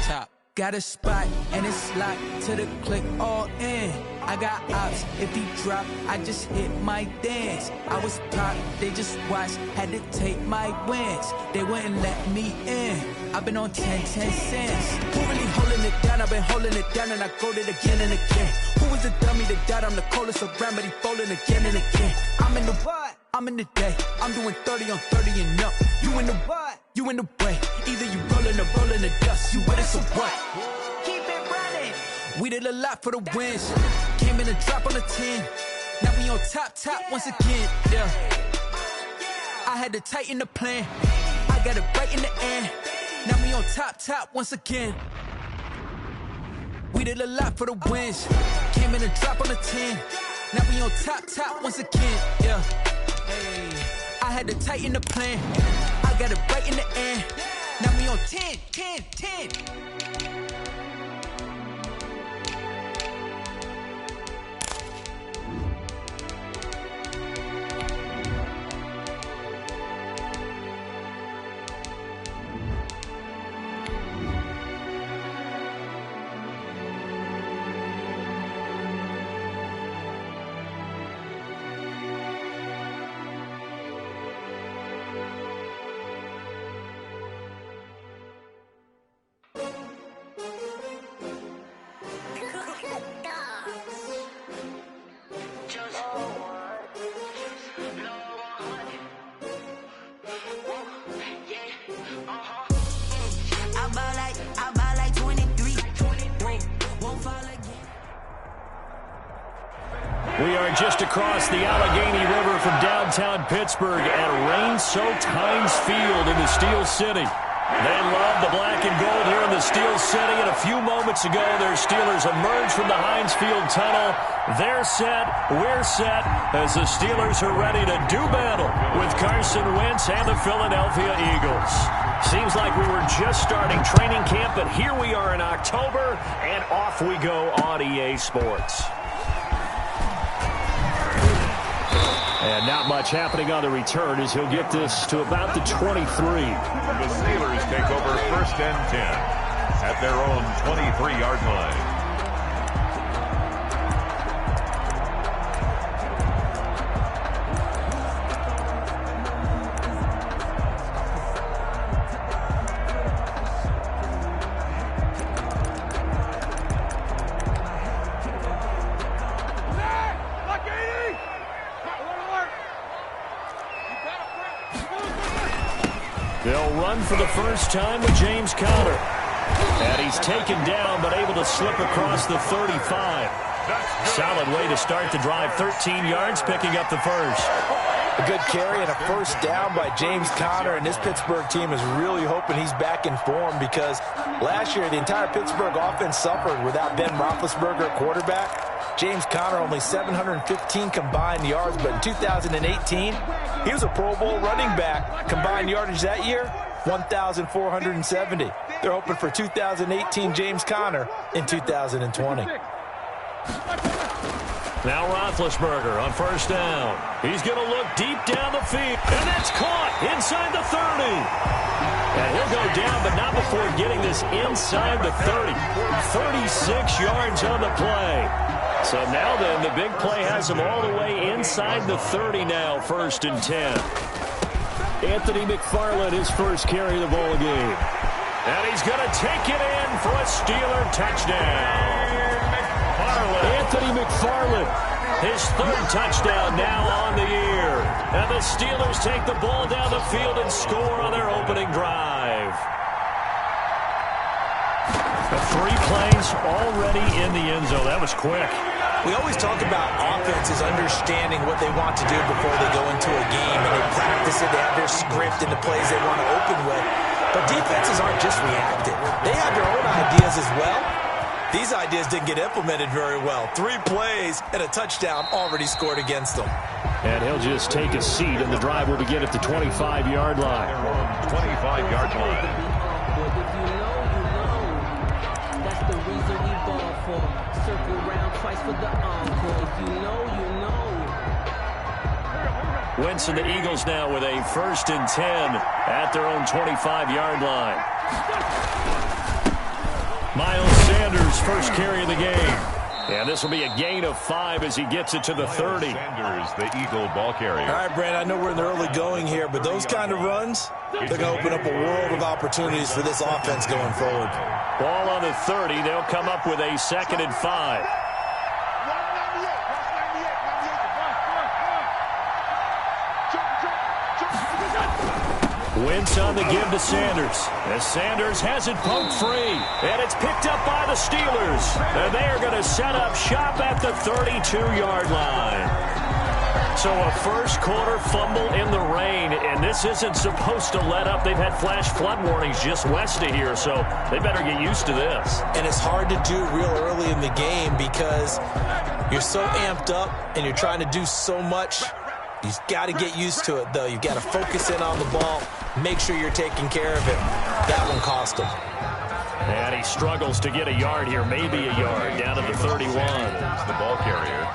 top. Got a spot and it's locked to the click all in. I got ops, if he drop, I just hit my dance. I was top, they just watched, had to take my wins. They wouldn't let me in. I've been on 10 cents. Who really holding it down? I've been holding it down and I go it again and again. Who was the dummy that died? I'm the coldest around, but he folding again and again. I'm in the what? I'm in the day. I'm doing 30 on 30 and up. You in the what? You in the way. Either you rolling the dust. You with it, so what? Keep it running. We did a lot for the wins. Came in a drop on a 10. Now we on top once again. Yeah. I had to tighten the plan. I got it right in the end. Now we on top once again. We did a lot for the wins. Came in a drop on a 10. Now we on top once again. Yeah. Hey. I had to tighten the plan. I got it right in the end. Now we on 10. We are just across the Allegheny River from downtown Pittsburgh at rain-soaked Heinz Field in the Steel City. They love the black and gold here in the Steel City, and a few moments ago, their Steelers emerged from the Heinz Field tunnel. They're set, we're set, as the Steelers are ready to do battle with Carson Wentz and the Philadelphia Eagles. Seems like we were just starting training camp, but here we are in October, and off we go on EA Sports. And not much happening on the return as he'll get this to about the 23. The Steelers take over 1st and 10 at their own 23-yard line. They'll run for the first time with James Conner. And he's taken down, but able to slip across the 35. Solid way to start the drive. 13 yards, picking up the first. A good carry and a first down by James Conner, and this Pittsburgh team is really hoping he's back in form because last year the entire Pittsburgh offense suffered without Ben Roethlisberger at quarterback. James Conner only 715 combined yards, but in 2018, he was a Pro Bowl running back. Combined yardage that year, 1,470. They're hoping for 2018 James Conner in 2020. Now Roethlisberger on first down. He's going to look deep down the field, and that's caught inside the 30. And he'll go down, but not before getting this inside the 30. 36 yards on the play. So now then, the big play has him all the way inside the 30 now, 1st and 10. Anthony McFarland, his first carry of the ball game. And he's going to take it in for a Steeler touchdown. Anthony McFarland, his 3rd touchdown now on the year. And the Steelers take the ball down the field and score on their opening drive. 3 plays already in the end zone. That was quick. We always talk about offenses understanding what they want to do before they go into a game, and they practice it. They have their script and the plays they want to open with. But defenses aren't just reactive. They have their own ideas as well. These ideas didn't get implemented very well. 3 plays and a touchdown already scored against them. And he'll just take a seat, and the drive will begin at the 25-yard line. 25-yard line. That's the reason we ball for. Circle round twice for the encore. If you know, you know. Wentz and the Eagles now with a 1st and 10 at their own 25-yard line. Miles Sanders, first carry of the game. And this will be a gain of 5 as he gets it to the 30. Sanders, the Eagle ball carrier. All right, Brad, I know we're in the early going here, but those kind of runs, they're going to open up a world of opportunities for this offense going forward. Ball on the 30. They'll come up with a 2nd and 5. Wentz on the give to Sanders. As Sanders has it poked free. And it's picked up by the Steelers. And they are going to set up shop at the 32-yard line. So a first quarter fumble in the rain. And this isn't supposed to let up. They've had flash flood warnings just west of here. So they better get used to this. And it's hard to do real early in the game because you're so amped up and you're trying to do so much. You've got to get used to it, though. You've got to focus in on the ball, make sure you're taking care of it. That one cost him. And he struggles to get a yard here, maybe a yard, down to the 31. The ball carrier.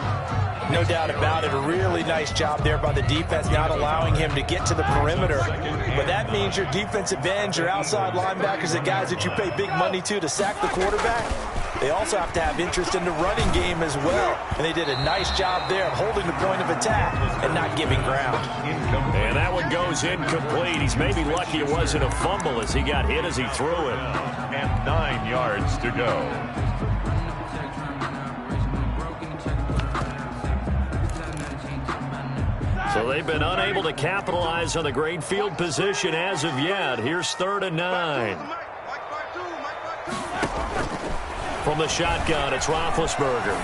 No doubt about it. A really nice job there by the defense, not allowing him to get to the perimeter. But that means your defensive ends, your outside linebackers, the guys that you pay big money to sack the quarterback, they also have to have interest in the running game as well. And they did a nice job there of holding the point of attack and not giving ground. And that one goes incomplete. He's maybe lucky it wasn't a fumble as he got hit as he threw it. And 9 yards to go. So they've been unable to capitalize on the great field position as of yet. Here's 3rd and 9. From the shotgun, it's Roethlisberger.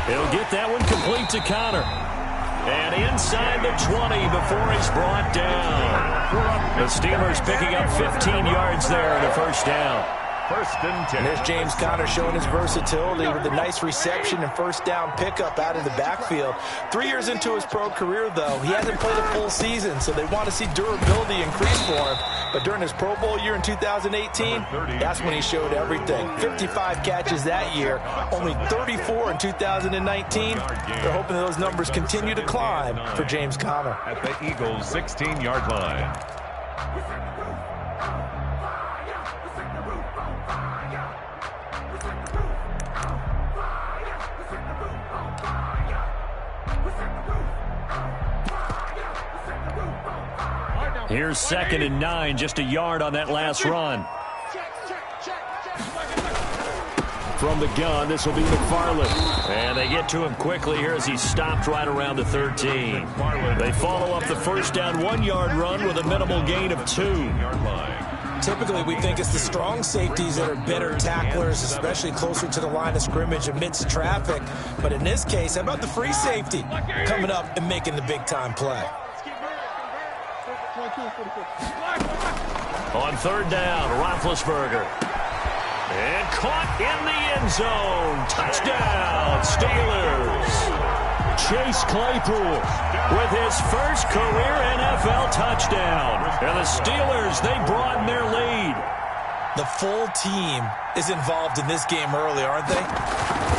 He'll get that one complete to Connor. And inside the 20 before he's brought down. The Steelers picking up 15 yards there and a first down. 1st and 10. And there's James Conner showing his versatility with a nice reception and first down pickup out of the backfield. 3 years into his pro career, though, he hasn't played a full season, so they want to see durability increase for him. But during his Pro Bowl year in 2018, that's when he showed everything. 55 catches that year, only 34 in 2019. They're hoping those numbers continue to climb for James Conner. At the Eagles' 16-yard line. Here's 2nd and 9, just a yard on that last run. From the gun, this will be McFarland. And they get to him quickly here as he's stopped right around the 13. They follow up the first down 1-yard run with a minimal gain of 2. Typically, we think it's the strong safeties that are better tacklers, especially closer to the line of scrimmage amidst traffic. But in this case, how about the free safety coming up and making the big-time play? On 3rd down, Roethlisberger. And caught in the end zone. Touchdown, Steelers. Chase Claypool with his first career NFL touchdown. And the Steelers, they broaden their lead. The full team is involved in this game early, aren't they?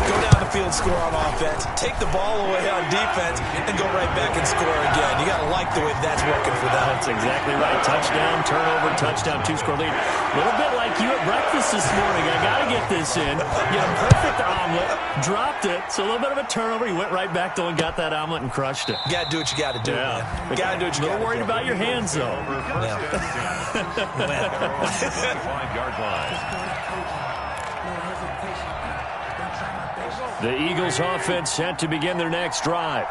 Go down the field, score on offense, take the ball away on defense, and go right back and score again. You got to like the way that's working for them. That's exactly right. Touchdown, turnover, touchdown, 2-score lead. A little bit like you at breakfast this morning. I got to get this in. You know, perfect omelet, dropped it. So a little bit of a turnover. You went right back, though, and got that omelet and crushed it. You got to do what you got to do, man. You got to do what you got to do. A little worried about your hands, though. Yeah. 5-yard line. The Eagles offense set to begin their next drive.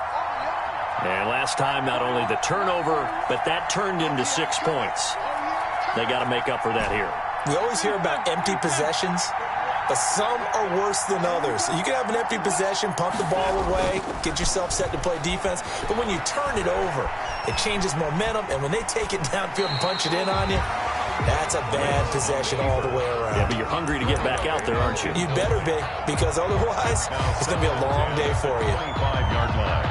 And last time, not only the turnover, but that turned into 6 points. They got to make up for that here. We always hear about empty possessions, but some are worse than others. You can have an empty possession, pump the ball away, get yourself set to play defense, but when you turn it over, it changes momentum, and when they take it downfield and punch it in on you, that's a bad possession all the way around. Yeah, but you're hungry to get back out there, aren't you? You better be, because otherwise, it's going to be a long day for you. 25-yard line.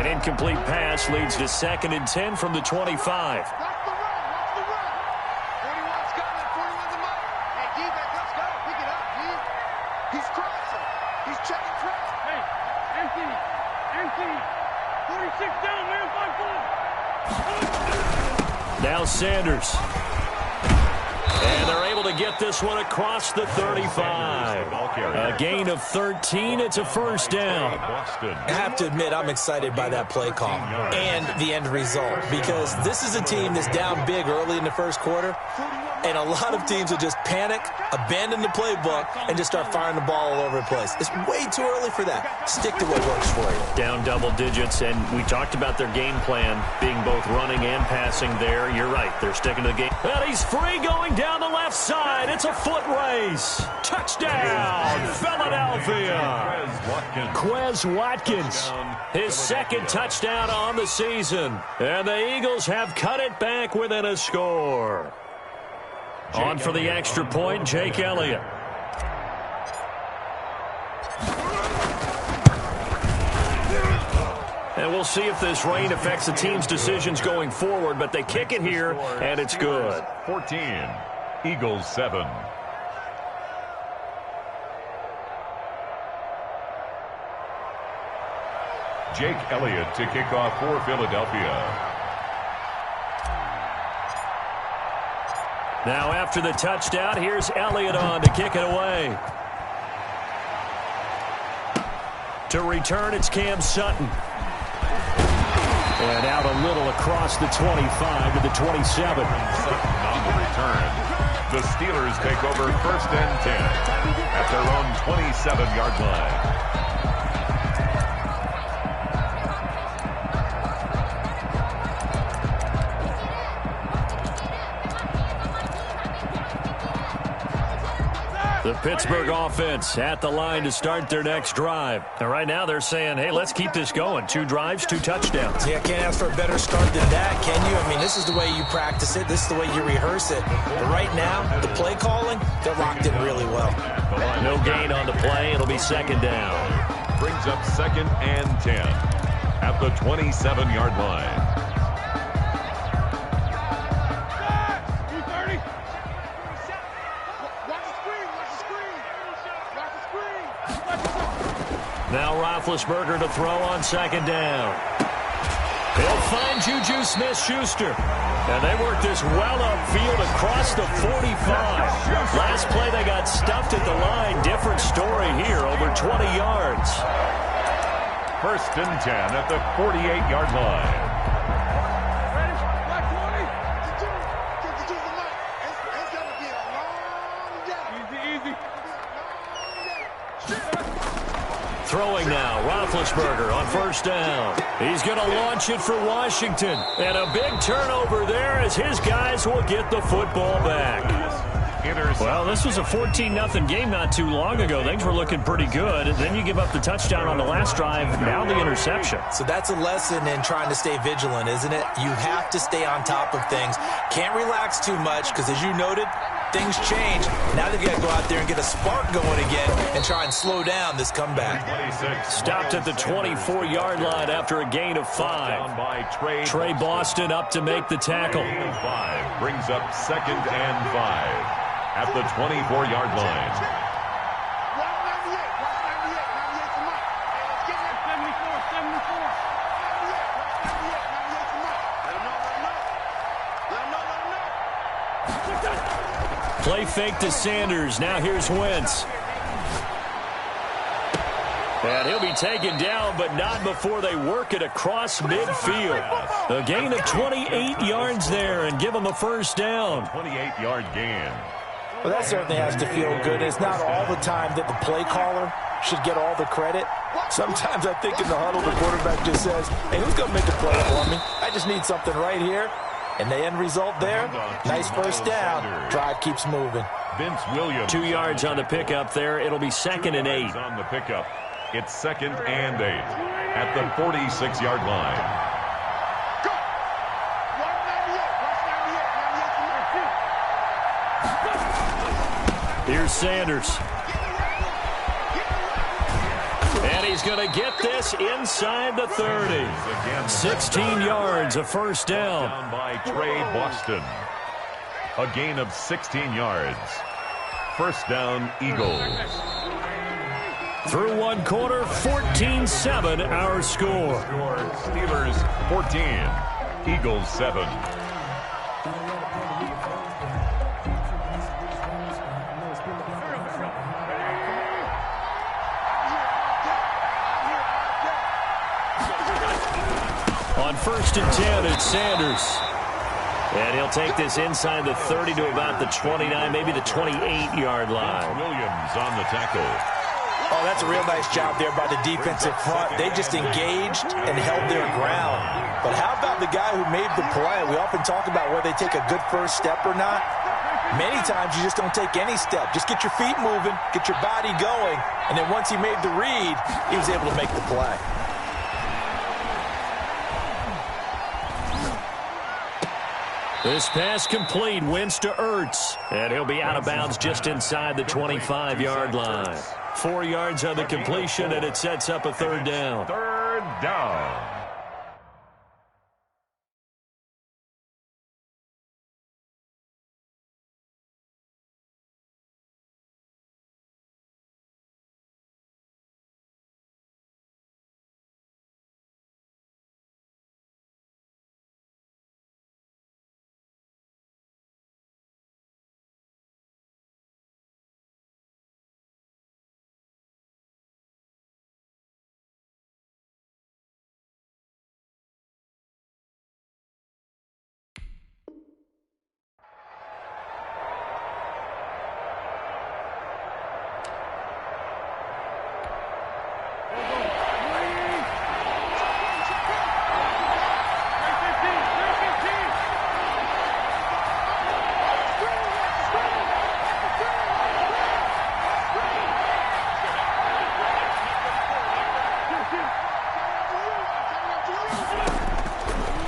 An incomplete pass leads to 2nd and 10 from the 25. Now Sanders. And they're able to get this one across the 35. A gain of 13. It's a first down. I have to admit, I'm excited by that play call and the end result, because this is a team that's down big early in the first quarter, and a lot of teams will just panic, abandon the playbook, and just start firing the ball all over the place. It's way too early for that. Stick to what works for you. Down double digits, and we talked about their game plan being both running and passing there. You're right. They're sticking to the game. And he's free going down the left side. It's a foot race. Touchdown, Philadelphia. Quez Watkins, his second touchdown on the season. And the Eagles have cut it back within a score. On for the extra point, Jake Elliott. And we'll see if this rain affects the team's decisions going forward, but they kick it here, and it's good. 14, Eagles 7. Jake Elliott to kick off for Philadelphia. Now after the touchdown, here's Elliott on to kick it away. To return, it's Cam Sutton. And out a little across the 25 to the 27. Sutton on the return. The Steelers take over first and 10 at their own 27-yard line. The Pittsburgh offense at the line to start their next drive. And right now they're saying, hey, let's keep this going. 2 drives, 2 touchdowns. Yeah, can't ask for a better start than that, can you? I mean, this is the way you practice it. This is the way you rehearse it. But right now, the play calling, they're locked in really well. No gain on the play. It'll be second down. Brings up second and 10 at the 27-yard line. Now Roethlisberger to throw on second down. He'll find Juju Smith-Schuster. And they work this well upfield across the 45. Last play they got stuffed at the line. Different story here, over 20 yards. First and 10 at the 48-yard line. Throwing now, Roethlisberger on first down. He's going to launch it for Washington. And a big turnover there as his guys will get the football back. Well, this was a 14-0 game not too long ago. Things were looking pretty good. And then you give up the touchdown on the last drive, now the interception. So that's a lesson in trying to stay vigilant, isn't it? You have to stay on top of things. Can't relax too much because, as you noted, things change. Now they've got to go out there and get a spark going again and try and slow down this comeback. Stopped at the 24-yard line after a gain of 5. Trey Boston up to make the tackle. Brings up second and 5 at the 24-yard line. Play fake to Sanders. Now here's Wentz. And he'll be taken down, but not before they work it across midfield. A gain of 28 yards there and give them a first down. 28-yard gain. Well, that certainly has to feel good. It's not all the time that the play caller should get all the credit. Sometimes I think in the huddle, the quarterback just says, hey, who's going to make a play for me? I just need something right here. And the end result there, nice first down. Drive keeps moving. Vince Williams. 2 yards on the pickup there. It'll be second and 8. On the pickup, it's second and 8 at the 46-yard line. Here's Sanders. And he's going to get this inside the 30. 16 yards, a first down. Down by Trey Boston. A gain of 16 yards. First down, Eagles. Through one quarter, 14-7 our score. Steelers 14, Eagles 7. On 1st and 10, it's Sanders. And he'll take this inside the 30 to about the 29, maybe the 28-yard line. Williams on the tackle. Oh, that's a real nice job there by the defensive front. They just engaged and held their ground. But how about the guy who made the play? We often talk about whether they take a good first step or not. Many times you just don't take any step. Just get your feet moving, get your body going, and then once he made the read, he was able to make the play. This pass complete, Wentz to Ertz, and he'll be out of bounds just inside the 25-yard line. 4 yards on the completion, and it sets up a 3rd down. 3rd down.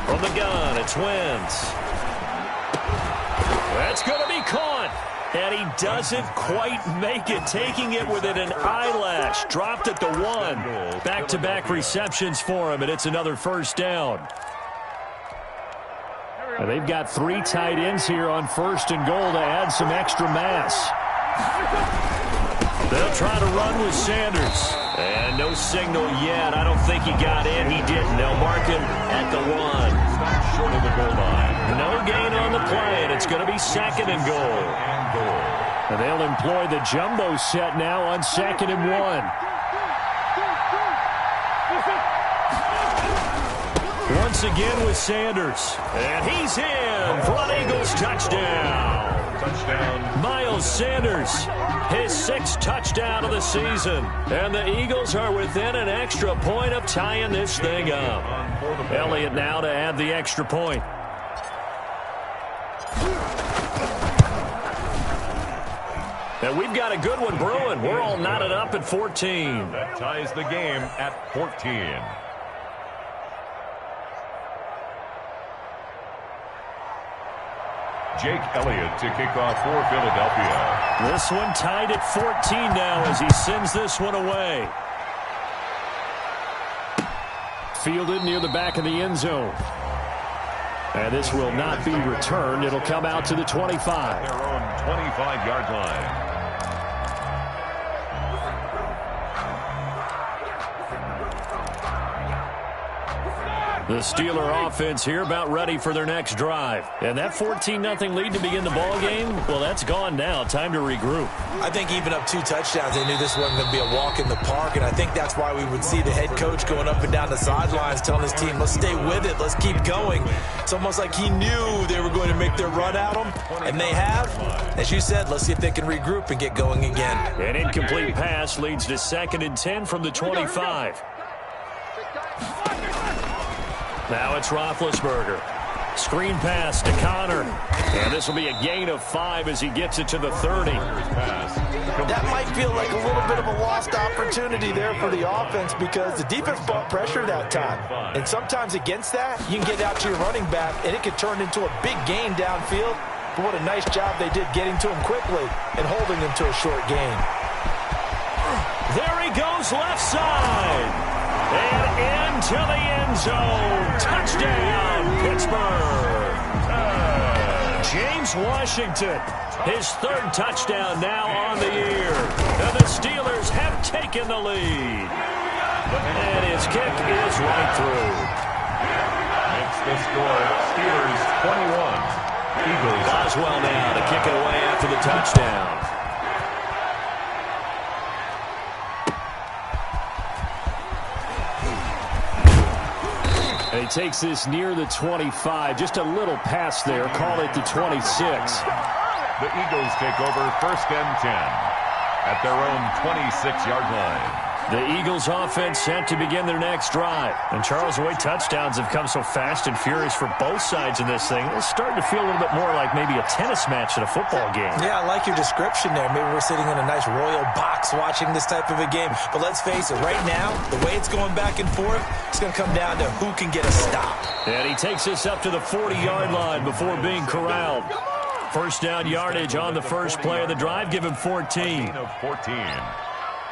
From the gun, it's Wentz. That's going to be caught. And he doesn't quite make it, taking it within an eyelash. Dropped at the 1. Back-to-back receptions for him, and it's another 1st down. And they've got 3 tight ends here on 1st and goal to add some extra mass. They'll try to run with Sanders. And no signal yet. I don't think he got in. He didn't. They'll mark him at the 1. Stop short of the goal line. No gain on the play, and it's going to be 2nd and goal. And they'll employ the jumbo set now on 2nd and 1. Once again with Sanders. And he's in for an Eagles touchdown. Miles Sanders, his 6th touchdown of the season. And the Eagles are within an extra point of tying this thing up. Elliott now to add the extra point. And we've got a good one brewing. We're all knotted up at 14. That ties the game at 14. Jake Elliott to kick off for Philadelphia. This one tied at 14 now as he sends this one away. Fielded near the back of the end zone. And this will not be returned. It'll come out to the 25. Their own 25-yard line. The Steeler offense here about ready for their next drive. And that 14-0 lead to begin the ball game, well, that's gone now. Time to regroup. I think even up 2 touchdowns, they knew this wasn't going to be a walk in the park, and I think that's why we would see the head coach going up and down the sidelines telling his team, let's stay with it, let's keep going. It's almost like he knew they were going to make their run at him, and they have. As you said, let's see if they can regroup and get going again. An incomplete pass leads to 2nd and 10 from the 25. Now it's Roethlisberger. Screen pass to Connor. And this will be a gain of 5 as he gets it to the 30. That might feel like a little bit of a lost opportunity there for the offense because the defense brought pressure that time. And sometimes against that, you can get out to your running back, and it can turn into a big gain downfield. But what a nice job they did getting to him quickly and holding him to a short gain. There he goes left side. And into the end zone. Touchdown, Pittsburgh. James Washington, his 3rd touchdown now on the year. And the Steelers have taken the lead. And his kick is right through. Makes the score Steelers 21, touchdown. And he takes this near the 25. Just a little pass there. Call it the 26. The Eagles take over 1st and 10 at their own 26-yard line. The Eagles offense set to begin their next drive. And Charles, the way touchdowns have come so fast and furious for both sides in this thing, it's starting to feel a little bit more like maybe a tennis match at a football game. Yeah, I like your description there. Maybe we're sitting in a nice royal box watching this type of a game. But let's face it, right now, the way it's going back and forth, it's going to come down to who can get a stop. And he takes us up to the 40-yard line before being corralled. First down yardage on the first play of the drive. Give him 14. Of 14.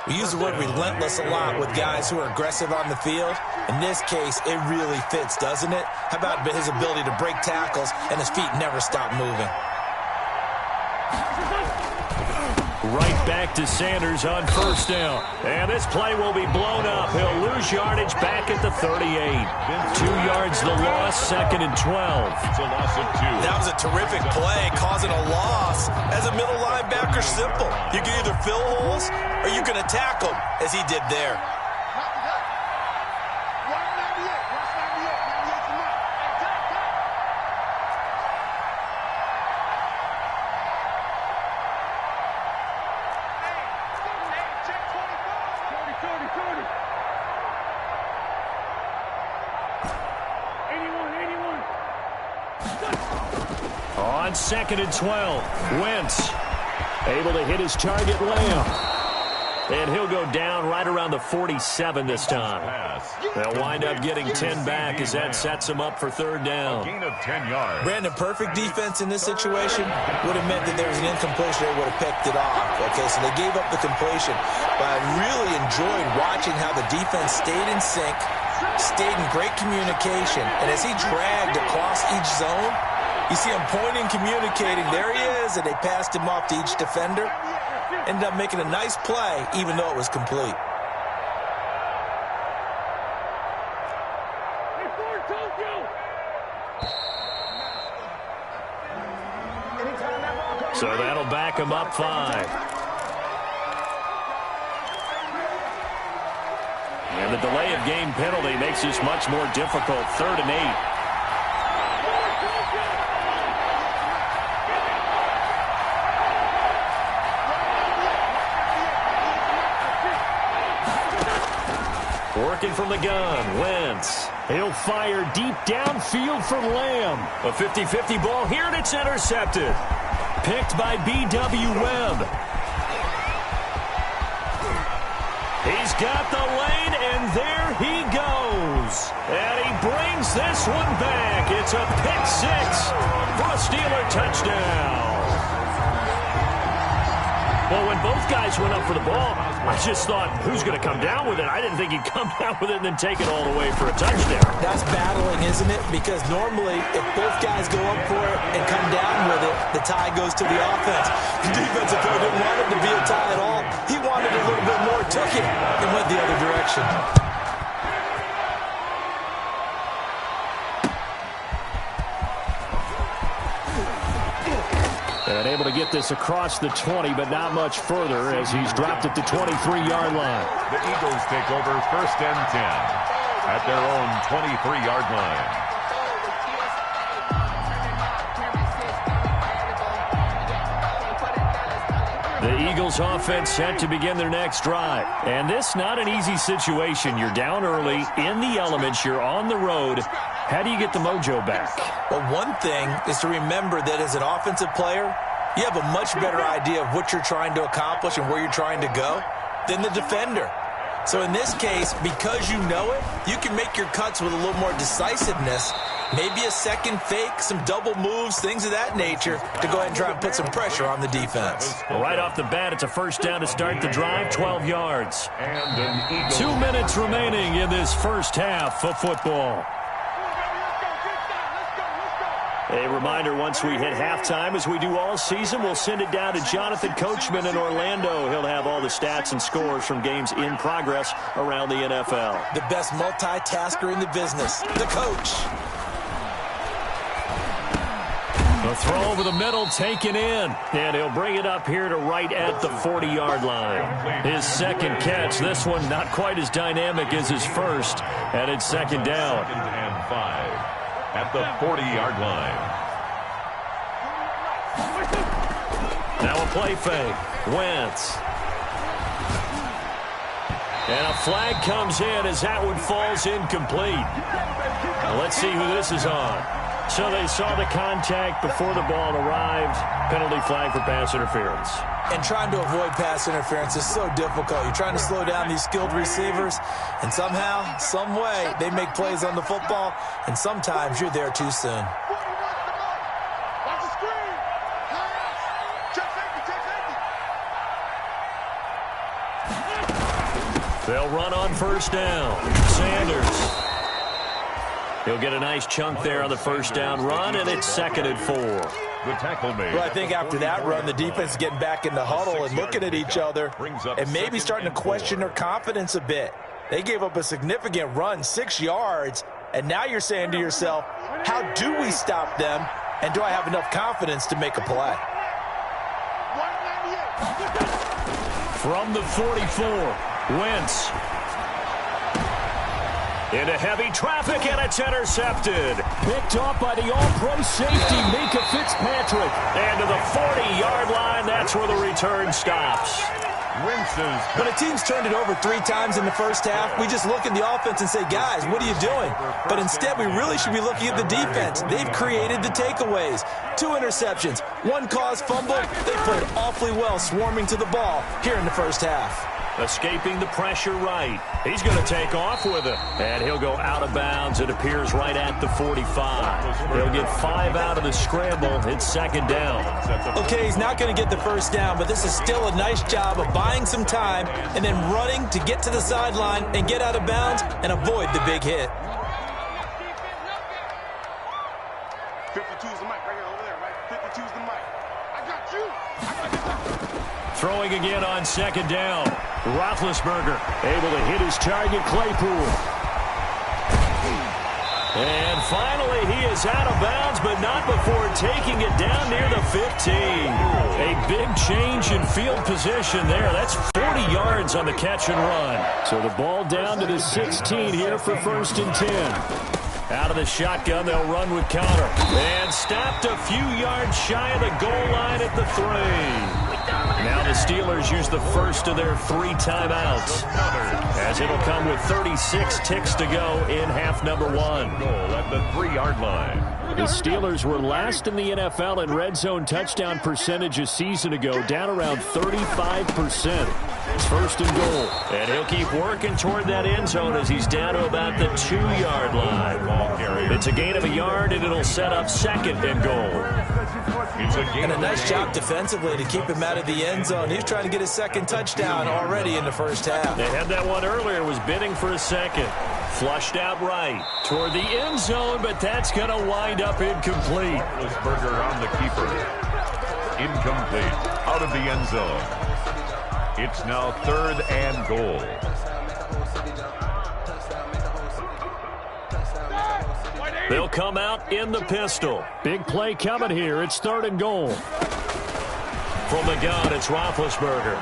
We use the word relentless a lot with guys who are aggressive on the field. In this case, it really fits, doesn't it? How about his ability to break tackles and his feet never stop moving? Right back to Sanders on first down. And this play will be blown up. He'll lose yardage back at the 38. 2 yards the loss, 2nd and 12. It's a loss of 2. That was a terrific play, causing a loss. As a middle linebacker, simple. You can either fill holes or you can attack them, as he did there. On 2nd and 12, Wentz able to hit his target, Lamb. And he'll go down right around the 47 this time. They'll wind up getting 10 back as that sets them up for 3rd down. A gain of 10 yards. Brandon, perfect defense in this situation would have meant that there was an incompletion. They would have picked it off. Okay, so they gave up the completion. But I really enjoyed watching how the defense stayed in sync, stayed in great communication. And as he dragged across each zone, you see him pointing, communicating. There he is, and they passed him off to each defender. Ended up making a nice play, even though it was complete. So that'll back him up 5. And the delay of game penalty makes this much more difficult. 3rd and 8. Working from the gun, Wentz. He'll fire deep downfield for Lamb. A 50-50 ball here, and it's intercepted. Picked by B.W. Webb. He's got the lane, and there he goes. And he brings this one back. It's a pick 6 for a Steeler touchdown. Well, when both guys went up for the ball, I just thought, who's going to come down with it? I didn't think he'd come down with it and then take it all the way for a touchdown. That's battling, isn't it? Because normally, if both guys go up for it and come down with it, the tie goes to the offense. The defensive coach didn't want it to be a tie at all. He wanted a little bit more, took it, and went the other direction. And able to get this across the 20, but not much further as he's dropped at the 23-yard line. The Eagles take over 1st and 10 at their own 23-yard line. The Eagles offense set to begin their next drive. And this not an easy situation. You're down early, in the elements, you're on the road. How do you get the mojo back? Well, one thing is to remember that as an offensive player, you have a much better idea of what you're trying to accomplish and where you're trying to go than the defender. So in this case, because you know it, you can make your cuts with a little more decisiveness. Maybe a second fake, some double moves, things of that nature to go ahead and try and put some pressure on the defense. Well, right off the bat, it's a first down to start the drive, 12 yards. And an Eagle. 2 minutes remaining in this first half of football. A reminder, once we hit halftime, as we do all season, we'll send it down to Jonathan Coachman in Orlando. He'll have all the stats and scores from games in progress around the NFL. The best multitasker in the business, the coach. A throw over the middle taken in, and he'll bring it up here to right at the 40-yard line. His second catch, this one not quite as dynamic as his first, and it's second down. 2nd and 5 at the 40-yard line. Now a play fake. Wentz. And a flag comes in as that one falls incomplete. Now let's see who this is on. So they saw the contact before the ball arrived. Penalty flag for pass interference. And trying to avoid pass interference is so difficult. You're trying to slow down these skilled receivers, and somehow, some way, they make plays on the football, and sometimes you're there too soon. They'll run on first down. Sanders. He'll get a nice chunk there on the first down run, and it's 2nd and 4. The tackle made. Well, I think after that run, the defense is getting back in the huddle and looking at each other and maybe starting to question their confidence a bit. They gave up a significant run, 6 yards, and now you're saying to yourself, how do we stop them, and do I have enough confidence to make a play? From the 44, Wentz. Into heavy traffic, and it's intercepted. Picked off by the all-pro safety, Mika Fitzpatrick. And to the 40-yard line, that's where the return stops. When a team's turned it over 3 times in the first half, we just look at the offense and say, guys, what are you doing? But instead, we really should be looking at the defense. They've created the takeaways. 2 interceptions, 1 caused fumble. They played awfully well swarming to the ball here in the first half. Escaping the pressure right. He's going to take off with it. And he'll go out of bounds. It appears right at the 45. He'll get 5 out of the scramble. It's 2nd down. Okay, he's not going to get the first down, but this is still a nice job of buying some time and then running to get to the sideline and get out of bounds and avoid the big hit. 52's the mic right here over there, right? 52's the mic. I got you. Throwing again on 2nd down. Roethlisberger able to hit his target, Claypool. And finally, he is out of bounds, but not before taking it down near the 15. A big change in field position there. That's 40 yards on the catch and run. So the ball down to the 16 here for 1st and 10. Out of the shotgun, they'll run with Connor. And stopped a few yards shy of the goal line at the 3. Now the Steelers use the first of their 3 timeouts, as it'll come with 36 ticks to go in half number 1. Goal at the 3-yard line. The Steelers were last in the NFL in red zone touchdown percentage a season ago, down around 35%. It's 1st and goal, and he'll keep working toward that end zone as he's down to about the 2-yard line. It's a gain of a yard, and it'll set up 2nd and goal. And a nice job defensively to keep him out of the end zone. He's trying to get his 2nd touchdown already in the first half. They had that one earlier, was bidding for a 2nd. Flushed out right toward the end zone, but that's going to wind up incomplete. Roethlisberger on the keeper. Incomplete. Out of the end zone. It's now 3rd and goal. They'll come out in the pistol. Big play coming here. It's 3rd and goal. From the gun, it's Roethlisberger.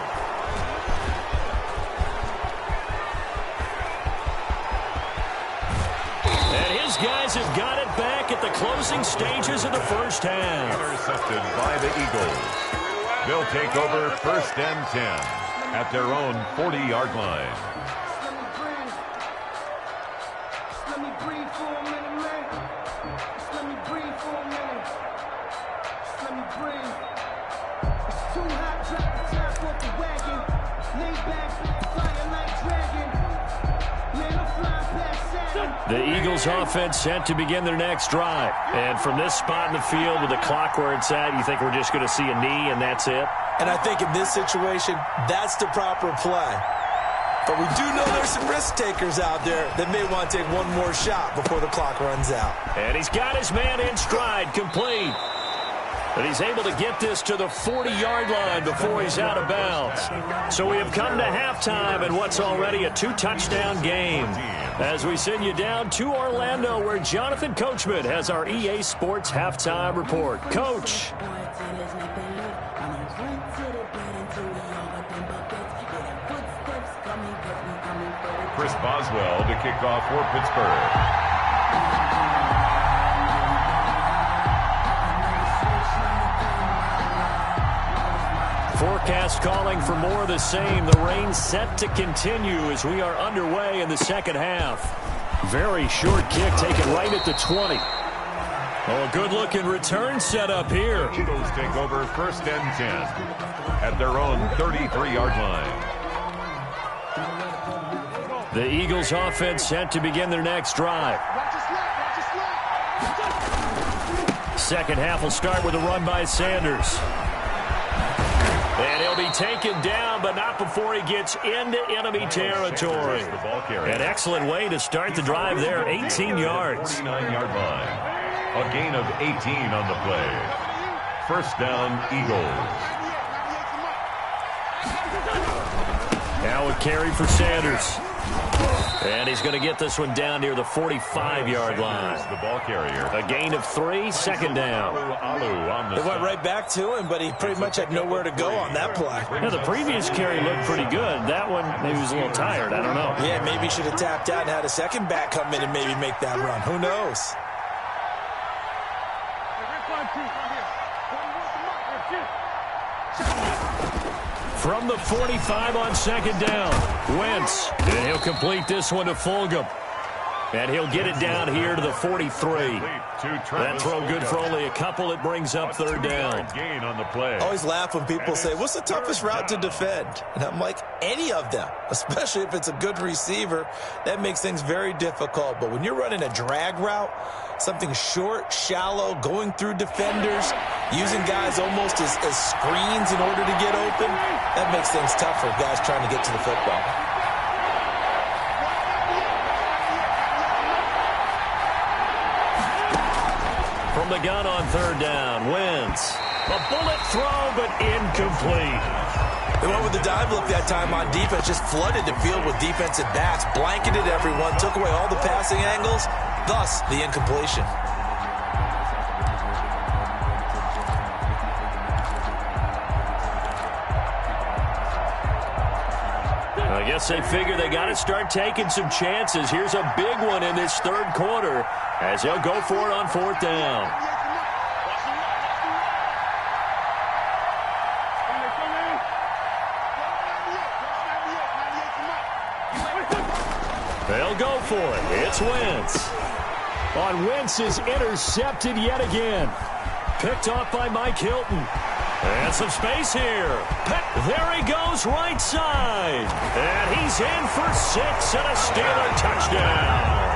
And his guys have got it back at the closing stages of the first half. Intercepted by the Eagles. They'll take over 1st and 10 at their own 40-yard line. The Eagles offense set to begin their next drive. And from this spot in the field with the clock where it's at, you think we're just going to see a knee and that's it? And I think in this situation, that's the proper play. But we do know there's some risk takers out there that may want to take one more shot before the clock runs out. And he's got his man in stride, complete. But he's able to get this to the 40-yard line before he's out of bounds. So we have come to halftime in what's already a 2-touchdown game. As we send you down to Orlando, where Jonathan Coachman has our EA Sports halftime report. Coach. Chris Boswell to kick off for Pittsburgh. Forecast calling for more of the same. The rain set to continue as we are underway in the second half. Very short kick taken right at the 20. Oh, a good-looking return set up here. Eagles take over 1st and 10 at their own 33-yard line. The Eagles offense set to begin their next drive. Second half will start with a run by Sanders. And he'll be taken down, but not before he gets into enemy territory. An excellent way to start the drive there, 18 yards. 39-yard line. A gain of 18 on the play. 1st down, Eagles. Now a carry for Sanders. And he's going to get this one down near the 45-yard line. The ball carrier. A gain of 3, 2nd down. It went right back to him, but he pretty much had nowhere to go on that play. Yeah, the previous carry looked pretty good. That one, maybe he was a little tired. I don't know. Yeah, maybe he should have tapped out and had a second back come in and maybe make that run. Who knows? From the 45 on 2nd down, Wentz. And he'll complete this one to Fulgham. And he'll get it down here to the 43. That throw good for only a couple. It brings up 3rd down. Gain on the play. I always laugh when people say, what's the toughest route to defend? And I'm like, any of them, especially if it's a good receiver. That makes things very difficult. But when you're running a drag route, something short, shallow, going through defenders, using guys almost as screens in order to get open, that makes things tough for guys trying to get to the football. From the gun on 3rd down, Wentz. A bullet throw, but incomplete. They went with the dive look that time on defense, just flooded the field with defensive backs, blanketed everyone, took away all the passing angles, thus the incompletion. I guess they figure they got to start taking some chances. Here's a big one in this 3rd quarter as they'll go for it on 4th down. They'll go for it. It's Wentz. On Wentz is intercepted yet again. Picked off by Mike Hilton. And some space here. There he goes, right side. And he's in for 6 and a Steeler touchdown.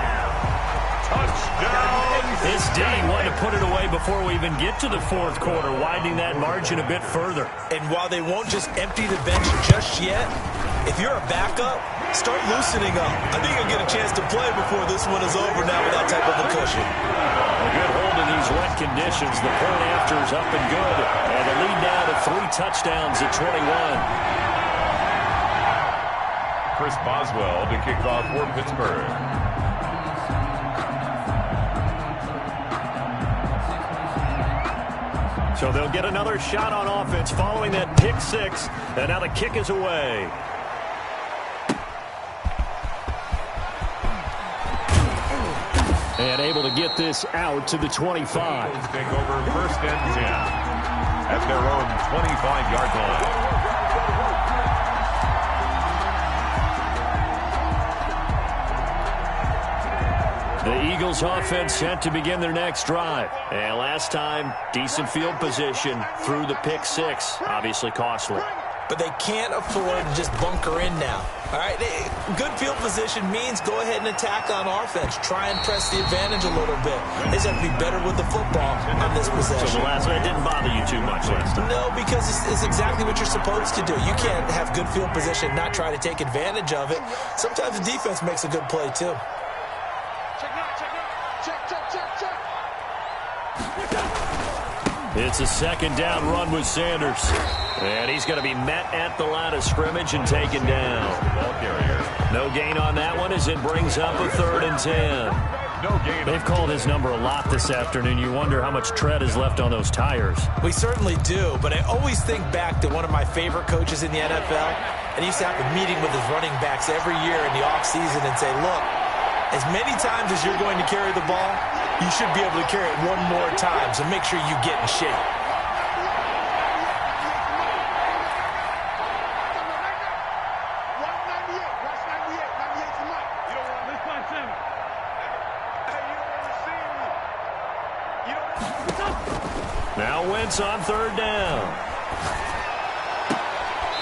Touchdown. His D wanted to put it away before we even get to the 4th quarter, widening that margin a bit further. And while they won't just empty the bench just yet, if you're a backup, start loosening up. I think you'll get a chance to play before this one is over now with that type of a cushion. A good hold in these wet conditions. The point after is up and good. And the lead now to 3 touchdowns at 21. Chris Boswell to kick off for Pittsburgh. So they'll get another shot on offense following that pick 6. And now the kick is away. And able to get this out to the 25. Take over 1st and 10 at their own 25-yard line. The Eagles offense set to begin their next drive. And last time, decent field position through the pick 6. Obviously costly. But they can't afford to just bunker in now. All right, good field position means go ahead and attack on offense. Try and press the advantage a little bit. They just have to be better with the football on this possession. So the last one, it didn't bother you too much last time? No, because it's exactly what you're supposed to do. You can't have good field position and not try to take advantage of it. Sometimes the defense makes a good play, too. It's a second down run with Sanders. And he's going to be met at the line of scrimmage and taken down. Ball carrier. No gain on that one as it brings up a 3rd and 10. No gain. They've called his number a lot this afternoon. You wonder how much tread is left on those tires. We certainly do, but I always think back to one of my favorite coaches in the NFL. And he used to have a meeting with his running backs every year in the offseason and say, look, as many times as you're going to carry the ball, you should be able to carry it one more time, so make sure you get in shape. Now Wentz on 3rd down.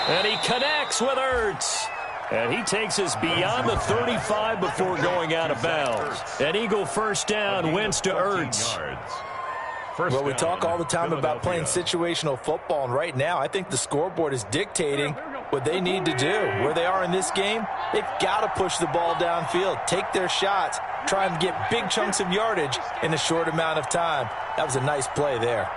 And he connects with Ertz. And he takes us beyond the 35 before going out of bounds. An Eagle 1st down, Wentz to Ertz. Well, we talk all the time about playing situational football, and right now I think the scoreboard is dictating what they need to do. Where they are in this game, they've got to push the ball downfield, take their shots, try and get big chunks of yardage in a short amount of time. That was a nice play there.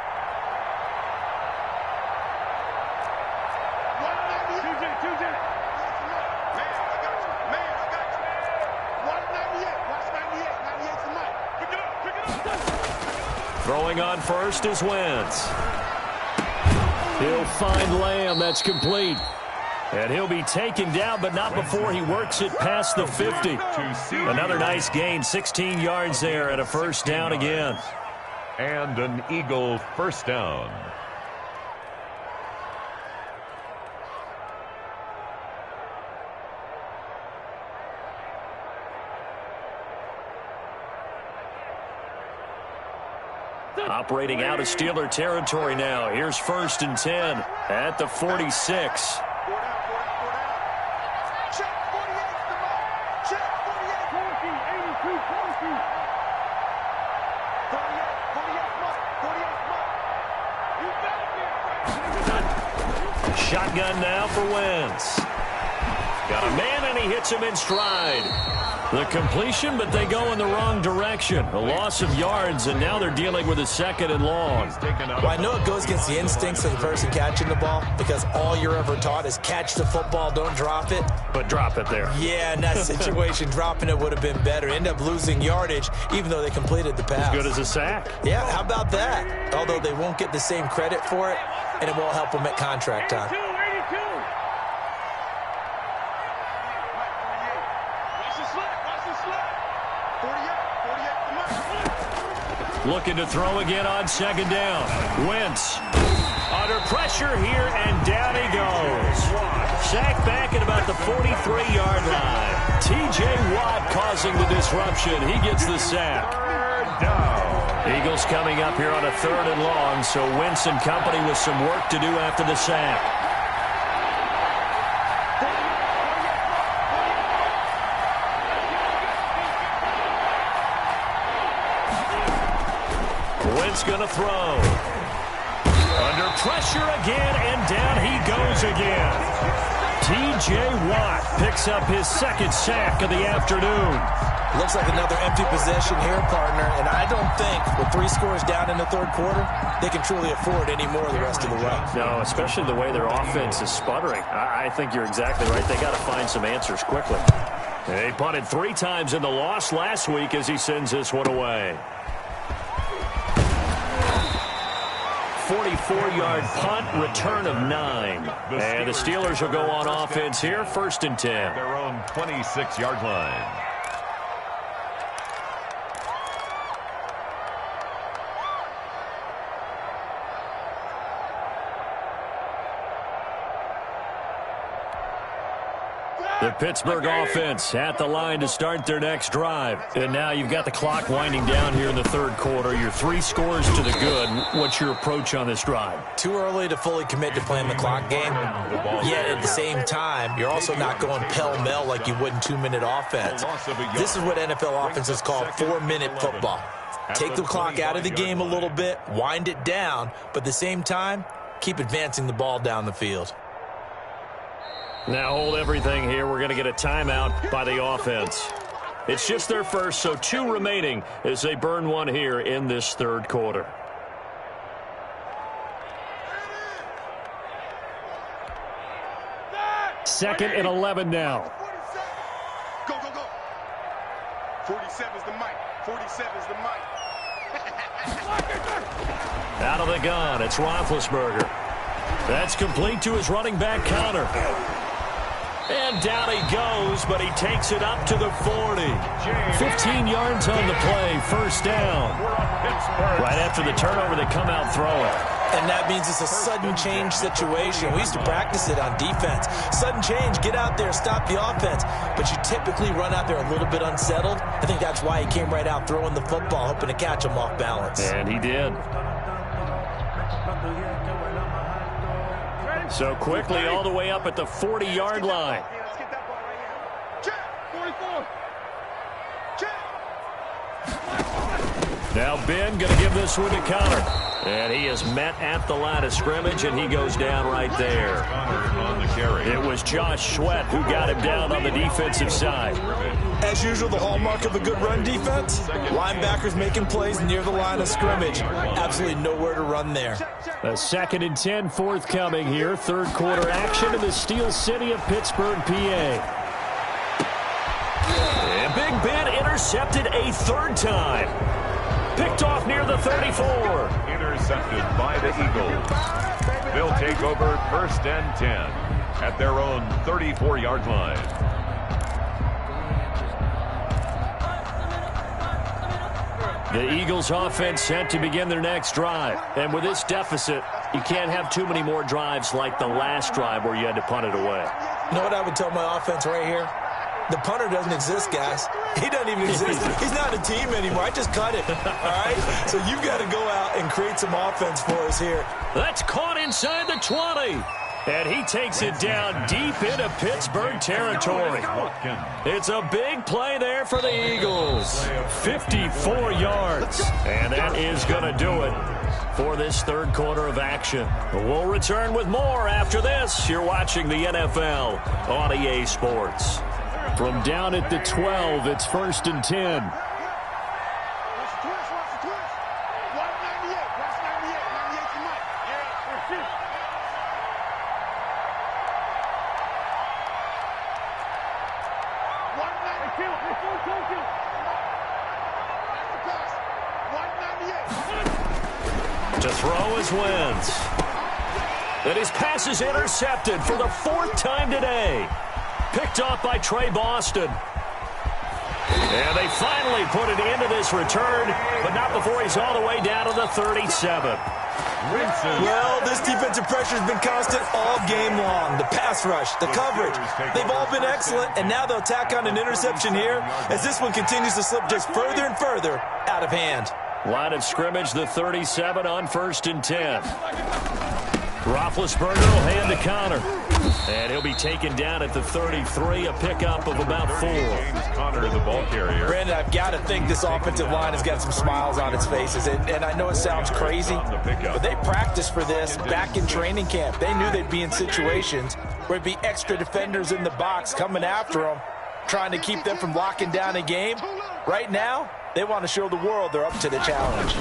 Throwing on first is Wentz. He'll find Lamb. That's complete. And he'll be taken down, but not before he works it past the 50. Another nice gain, 16 yards there, and a 1st down again. And an Eagle 1st down. Operating out of Steeler territory now. Here's 1st and 10 at the 46. Shotgun now for Wentz. Got a man, and he hits him in stride. The completion, but they go in the wrong direction. A loss of yards, and now they're dealing with a 2nd and long. Well, I know it goes against the instincts of the person catching the ball because all you're ever taught is catch the football, don't drop it. But drop it there. Yeah, in that situation, dropping it would have been better. End up losing yardage, even though they completed the pass. As good as a sack. Yeah, how about that? Although they won't get the same credit for it, and it won't help them at contract time. Looking to throw again on 2nd down. Wentz under pressure here, and down he goes. Sacked back at about the 43-yard line. T.J. Watt causing the disruption. He gets the sack. Eagles coming up here on a 3rd and long, so Wentz and company with some work to do after the sack. Wentz going to throw. Under pressure again, and down he goes again. T.J. Watt picks up his 2nd sack of the afternoon. Looks like another empty possession here, partner, and I don't think with 3 scores down in the 3rd quarter, they can truly afford any more the rest of the way. No, especially the way their offense is sputtering. I think you're exactly right. They got to find some answers quickly. They punted 3 times in the loss last week as he sends this one away. 44-yard punt, return of 9. And the Steelers will go on offense here, 1st and 10. Their own 26-yard line. The Pittsburgh offense at the line to start their next drive. And now you've got the clock winding down here in the 3rd quarter. Your 3 scores to the good. What's your approach on this drive? Too early to fully commit to playing the clock game. Yet at the same time, you're also not going pell-mell like you would in 2-minute offense. This is what NFL offenses call 4-minute football. Take the clock out of the game a little bit, wind it down, but at the same time, keep advancing the ball down the field. Now hold everything here. We're going to get a timeout by the offense. It's just their first, so 2 remaining as they burn one here in this 3rd quarter. 2nd and 11 now. Go, go, go. 47's the mic. 47's the mic. Out of the gun, it's Roethlisberger. That's complete to his running back, Connor. And down he goes, but he takes it up to the 40. 15 yards on the play, first down. Right after the turnover, they come out throwing. And that means it's a sudden change situation. We used to practice it on defense. Sudden change, get out there, stop the offense. But you typically run out there a little bit unsettled. I think that's why he came right out throwing the football, hoping to catch him off balance. And he did. So quickly all the way up at the 40-yard line. Let's get that ball right here. Check. 44. Check. Now Ben going to give this one to Connor. And he is met at the line of scrimmage, and he goes down right there. Connor on the carry. It was Josh Sweat who got him down on the defensive side. As usual, the hallmark of a good run defense, linebackers making plays near the line of scrimmage. Absolutely nowhere to run there. A 2nd and 10 forthcoming here. Third quarter action in the Steel City of Pittsburgh, PA. And Big Ben intercepted a third time. Picked off near the 34. Intercepted by the Eagles. They'll take over 1st and 10 at their own 34-yard line. The Eagles offense set to begin their next drive. And with this deficit, you can't have too many more drives like the last drive where you had to punt it away. You know what I would tell my offense right here? The punter doesn't exist, guys. He doesn't even exist. He's not a team anymore. I just cut it. All right? So you've got to go out and create some offense for us here. That's caught inside the 20. And he takes it down deep into Pittsburgh territory. It's a big play there for the Eagles. 54 yards. And that is going to do it for this third quarter of action. We'll return with more after this. You're watching the NFL on EA Sports. From down at the 12, it's 1st and 10. Watch the twist. Watch the twist. Watch 98. Watch 98. 98's the mic. Yeah, that's it. Watch 92. That's the pass. Watch 98. To throw his wins. And his pass is intercepted for the 4th time today. Picked off by Trey Boston. And they finally put it into this return, but not before he's all the way down to the 37. Well, this defensive pressure has been constant all game long. The pass rush, the coverage, they've all been excellent, and now they'll tack on an interception here as this one continues to slip just further and further out of hand. Line of scrimmage, the 37 on 1st and 10. Roethlisberger will hand to Connor. And he'll be taken down at the 33, a pickup of about 4. James Conner, the ball carrier. Brandon, I've got to think this offensive line has got some smiles on its faces. And I know it sounds crazy, but they practiced for this back in training camp. They knew they'd be in situations where it'd be extra defenders in the box coming after them, trying to keep them from locking down a game. Right now, they want to show the world they're up to the challenge.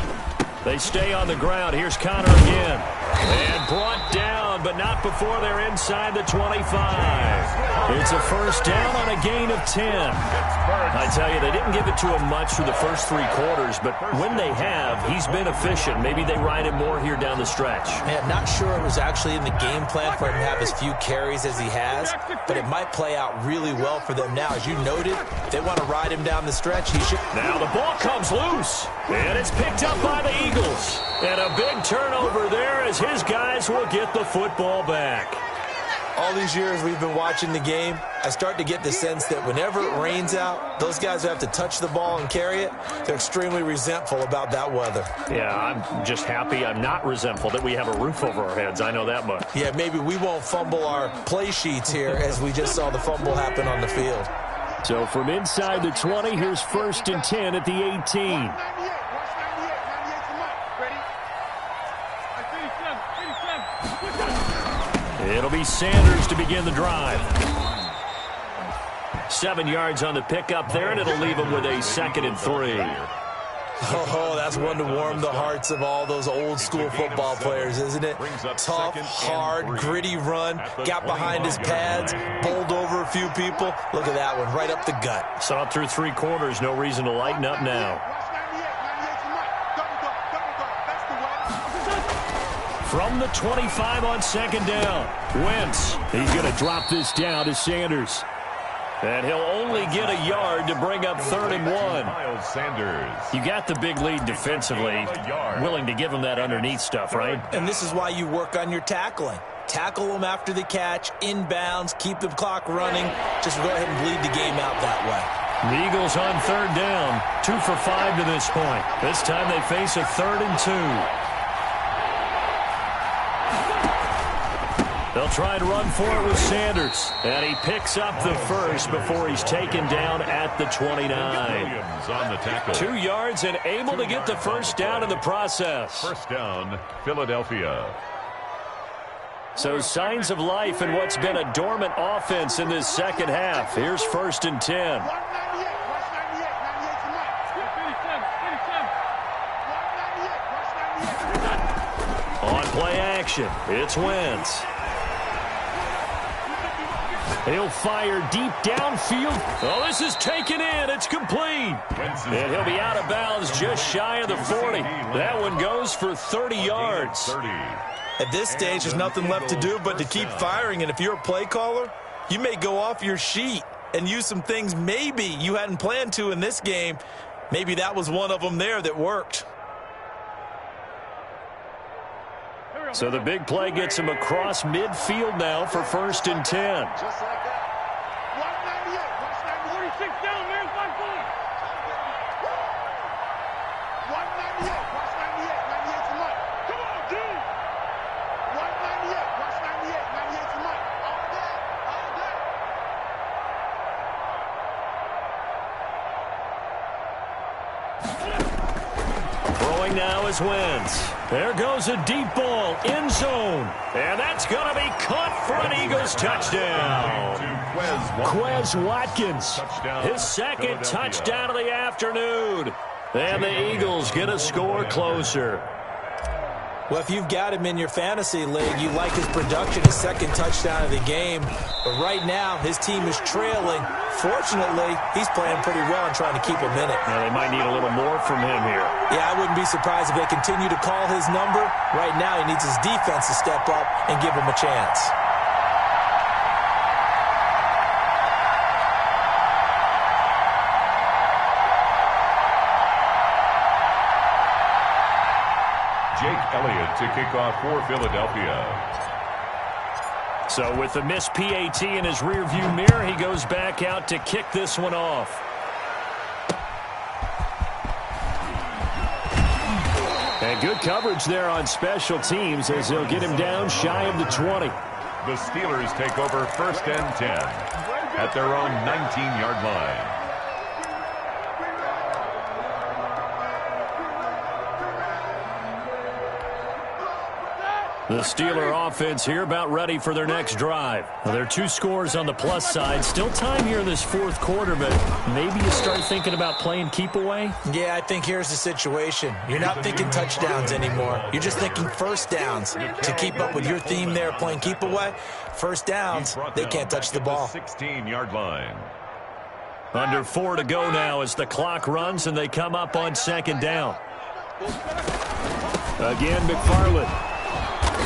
They stay on the ground. Here's Connor again. And brought down, but not before they're inside the 25. It's a first down on a gain of 10. I tell you, they didn't give it to him much through the first 3 quarters, but when they have, he's been efficient. Maybe they ride him more here down the stretch. Man, not sure it was actually in the game plan for him to have as few carries as he has, but it might play out really well for them now. As you noted, if they want to ride him down the stretch, he should. Now the ball comes loose, and it's picked up by the Eagles. And a big turnover there as his guys will get the football back. All these years we've been watching the game, I start to get the sense that whenever it rains out, those guys who have to touch the ball and carry it, they're extremely resentful about that weather. Yeah, I'm just happy I'm not resentful that we have a roof over our heads. I know that much. Yeah, maybe we won't fumble our play sheets here as we just saw the fumble happen on the field. So from inside the 20, here's 1st and 10 at the 18. It'll be Sanders to begin the drive. 7 yards on the pickup there, and it'll leave him with a 2nd and 3. Oh, that's one to warm the hearts of all those old school football players, isn't it? Tough, hard, gritty run, got behind his pads, bowled over a few people. Look at that one, right up the gut. Saw it through 3 quarters, no reason to lighten up now. From the 25 on 2nd down, Wentz. He's going to drop this down to Sanders. And he'll only get a yard to bring up 3rd and 1. Miles Sanders. You got the big lead defensively. Willing to give him that underneath stuff, right? And this is why you work on your tackling. Tackle them after the catch, inbounds, keep the clock running. Just go ahead and bleed the game out that way. The Eagles on 3rd down. 2 for 5 to this point. This time they face a 3rd and 2. They'll try and run for it with Sanders. And he picks up the first before he's taken down at the 29. Williams on the tackle. 2 yards and able to get the first down in the process. First down, Philadelphia. So signs of life in what's been a dormant offense in this second half. Here's 1st and 10. On play action, it's Wentz. He'll fire deep downfield. Oh, this is taken in. It's complete. And he'll be out of bounds just shy of the 40. That one goes for 30 yards. At this stage, there's nothing left to do but to keep firing. And if you're a play caller, you may go off your sheet and use some things maybe you hadn't planned to in this game. Maybe that was one of them there that worked. So the big play gets him across midfield now for 1st and 10. Just like that. 198. Watch 96 down, man. 198. Watch 98. 98 to Mike. Come on, dude. 198. Watch 98. 98 to Mike. All day. All day. Throwing now is Wentz. There goes a deep ball, end zone. And that's going to be caught for an Eagles touchdown. Quez Watkins, his 2nd touchdown of the afternoon. And the Eagles get a score closer. Well, if you've got him in your fantasy league, you like his production, his 2nd touchdown of the game. But right now, his team is trailing. Fortunately, he's playing pretty well and trying to keep him in it. Now, they might need a little more from him here. Yeah, I wouldn't be surprised if they continue to call his number. Right now, he needs his defense to step up and give him a chance. Jake Elliott to kick off for Philadelphia. So with the missed PAT in his rearview mirror, he goes back out to kick this one off. And good coverage there on special teams as they'll get him down shy of the 20. The Steelers take over 1st and 10 at their own 19-yard line. The Steeler offense here about ready for their next drive. Well, there are 2 scores on the plus side. Still time here in this 4th quarter, but maybe you start thinking about playing keep away? Yeah, I think here's the situation. You're not thinking touchdowns anymore. You're just thinking first downs. To keep up with your theme there, playing keep away, first downs, they can't touch the ball. 16-yard line. Under 4 to go now as the clock runs and they come up on 2nd down. Again, McFarland.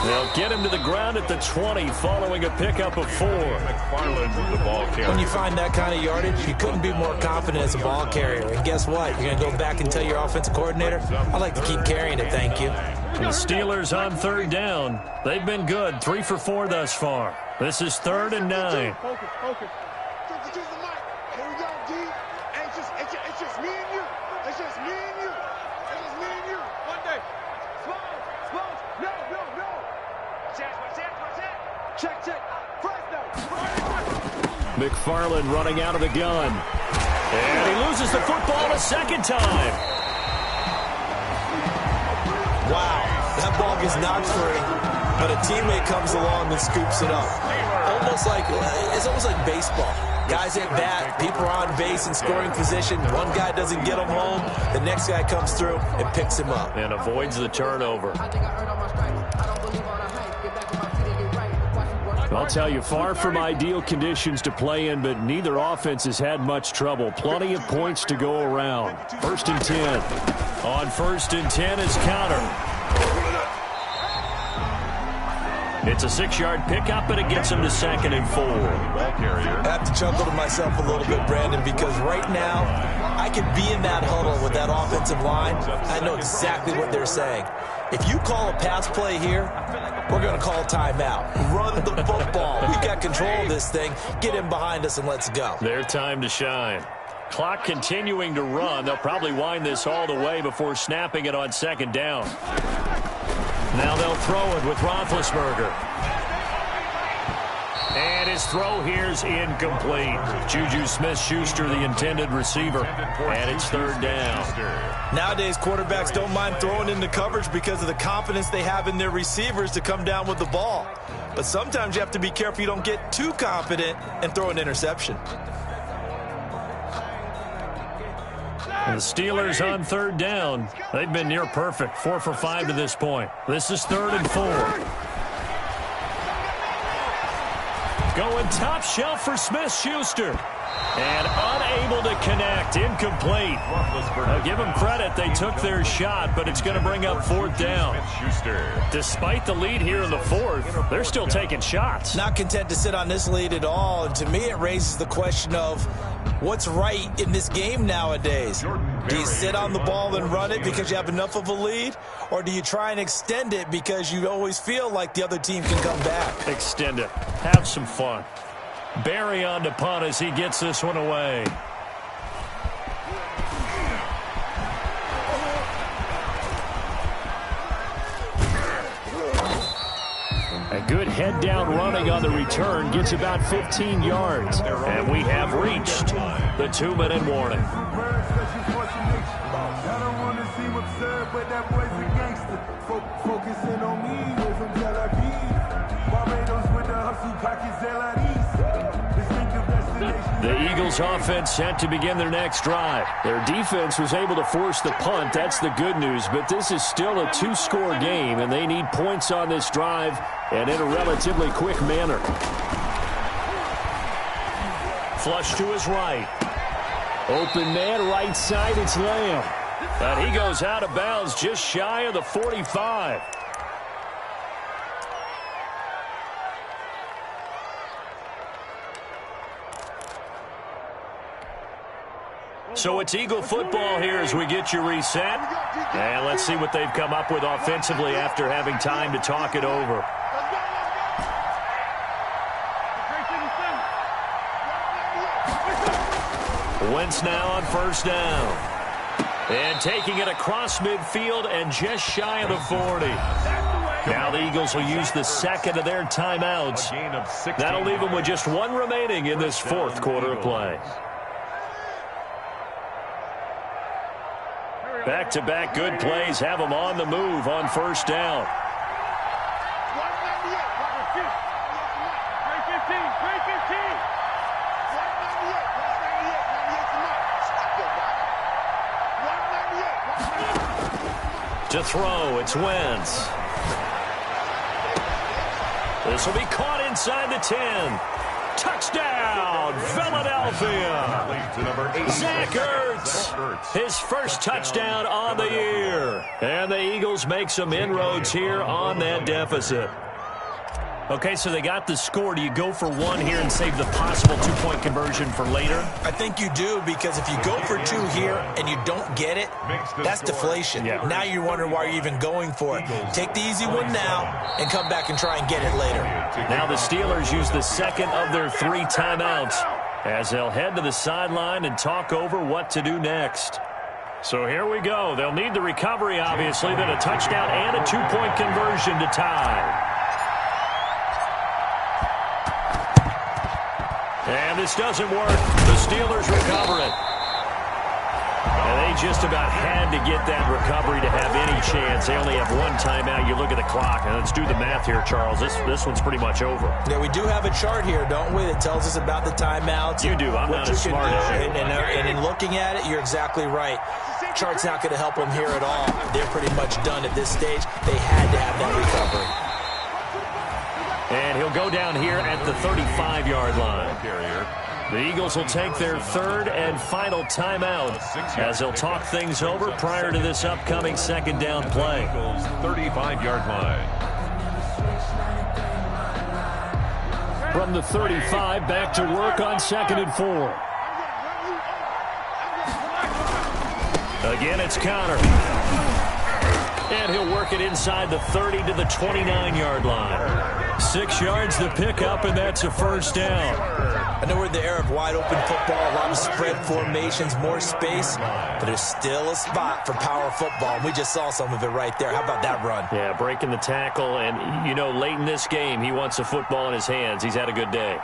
They'll get him to the ground at the 20 following a pickup of 4. McFarland with the ball carrier. When you find that kind of yardage, you couldn't be more confident as a ball carrier. And guess what? You're going to go back and tell your offensive coordinator, I'd like to keep carrying it, thank you. The Steelers on 3rd down. They've been good, 3 for 4 thus far. This is 3rd and 9. Focus. Just the mic. Here we go, D. It's just me and you. It's just me and you. It's just me and you. One day. Slow. No. Check. First down. McFarland running out of the gun. And he loses the football a 2nd time. Wow, that ball gets knocked free, but a teammate comes along and scoops it up. It's almost like baseball. Guys at bat, people are on base in scoring position. One guy doesn't get him home. The next guy comes through and picks him up. And avoids the turnover. I'll tell you, far from ideal conditions to play in, but neither offense has had much trouble. Plenty of points to go around. 1st and 10. On 1st and 10 is counter. It's a 6-yard pickup, and it gets him to 2nd and 4. I have to chuckle to myself a little bit, Brandon, because right now I could be in that huddle with that offensive line. I know exactly what they're saying. If you call a pass play here, we're going to call timeout. Run the football. We've got control of this thing. Get in behind us and let's go. Their time to shine. Clock continuing to run. They'll probably wind this all the way before snapping it on 2nd down. Now they'll throw it with Roethlisberger. And his throw here's incomplete. Juju Smith-Schuster, the intended receiver. And it's 3rd down. Nowadays, quarterbacks don't mind throwing into coverage because of the confidence they have in their receivers to come down with the ball. But sometimes you have to be careful you don't get too confident and throw an interception. The Steelers on 3rd down. They've been near perfect, 4 for 5 to this point. This is 3rd and 4. Going top shelf for Smith-Schuster. And unable to connect. Incomplete. I'll give them credit. They took their shot, but it's going to bring up 4th down. Despite the lead here in the 4th, they're still taking shots. Not content to sit on this lead at all. And to me, it raises the question of what's right in this game nowadays. Do you sit on the ball and run it because you have enough of a lead? Or do you try and extend it because you always feel like the other team can come back? Extend it. Have some fun. Barry on to punt as he gets this one away. A good head down running on the return gets about 15 yards. And we have reached the 2-minute warning. The Eagles offense set to begin their next drive. Their defense was able to force the punt. That's the good news. But this is still a 2-score game, and they need points on this drive and in a relatively quick manner. Flush to his right. Open man, right side, it's Lamb. And he goes out of bounds just shy of the 45. So it's Eagle football here as we get you reset. And let's see what they've come up with offensively after having time to talk it over. Wentz now on 1st down. And taking it across midfield and just shy of the 40. Now the Eagles will use the 2nd of their timeouts. That'll leave them with just 1 remaining in this 4th quarter of play. Back-to-back good plays have them on the move on 1st down. To throw, it's Wentz. This will be caught inside the 10. Touchdown, Philadelphia. Zach Ertz, his first touchdown on the year. And the Eagles make some inroads here on that deficit. Okay, so they got the score. Do you go for 1 here and save the possible 2-point conversion for later? I think you do, because if you go for 2 here and you don't get it, that's deflation. Yeah. Now you're wondering why you're even going for it. Take the easy one now and come back and try and get it later. Now the Steelers use the 2nd of their 3 timeouts as they'll head to the sideline and talk over what to do next. So here we go. They'll need the recovery, obviously, then a touchdown and a 2-point conversion to tie. And this doesn't work. The Steelers recover it. And They just about had to get that recovery to have any chance. They only have one timeout. You look at the clock, and let's do the math here, Charles. This one's pretty much over. Yeah, we do have a chart here, don't we, that tells us about the timeouts. You do. I'm not as smart as you. And in looking at it, you're exactly right. Chart's not going to help them here at all. They're pretty much done at this stage. They had to have that recovery. And he'll go down here at the 35-yard line. The Eagles will take their third and final timeout as they'll talk things over prior to this upcoming second down play. 35-yard line. From the 35, back to work on 2nd and 4. Again, it's Connor. And he'll work it inside the 30 to the 29-yard line. 6 yards the pickup, and that's a first down. I know we're in the era of wide-open football, a lot of spread formations, more space, but there's still a spot for power football, and we just saw some of it right there. How about that run? Yeah, breaking the tackle, and, you know, late in this game, he wants the football in his hands. He's had a good day.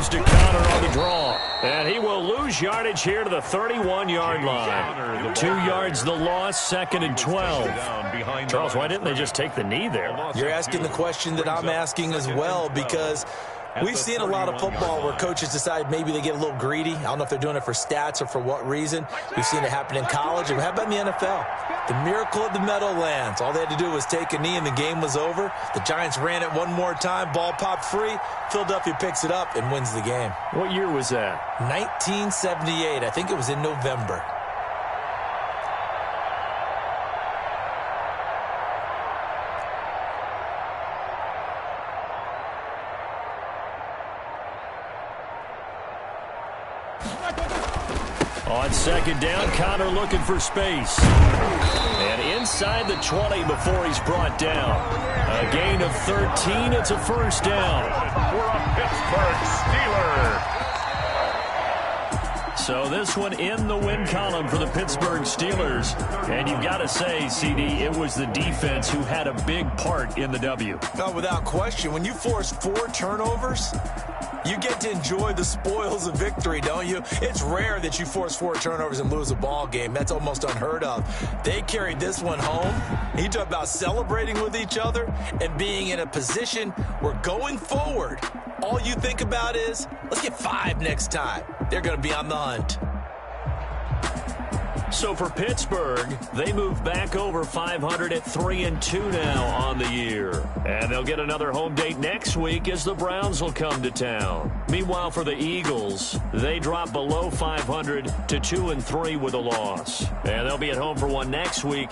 To Connor on the draw. And he will lose yardage here to the 31-yard line. 2 yards the loss, 2nd and 12. Charles, why didn't they just take the knee there? You're asking the question that I'm asking as well, because we've seen a lot of football where coaches decide maybe they get a little greedy. I don't know if they're doing it for stats or for what reason. We've seen it happen in college. And how about in the NFL? The miracle of the Meadowlands. All they had to do was take a knee and the game was over. The Giants ran it one more time. Ball popped free. Philadelphia picks it up and wins the game. What year was that? 1978. I think it was in November. On 2nd down, Connor looking for space. And inside the 20 before he's brought down. A gain of 13. It's a first down. For a Pittsburgh Steeler. So this one in the win column for the Pittsburgh Steelers. And you've got to say, CD, it was the defense who had a big part in the W. No, without question. When you force 4 turnovers, you get to enjoy the spoils of victory, don't you? It's rare that you force 4 turnovers and lose a ball game. That's almost unheard of. They carried this one home. You talk about celebrating with each other and being in a position where going forward, all you think about is, let's get 5 next time. They're going to be on the hunt. So for Pittsburgh, they move back over 500 at 3-2 now on the year. And they'll get another home date next week as the Browns will come to town. Meanwhile, for the Eagles, they drop below 500 to 2-3 with a loss. And they'll be at home for one next week.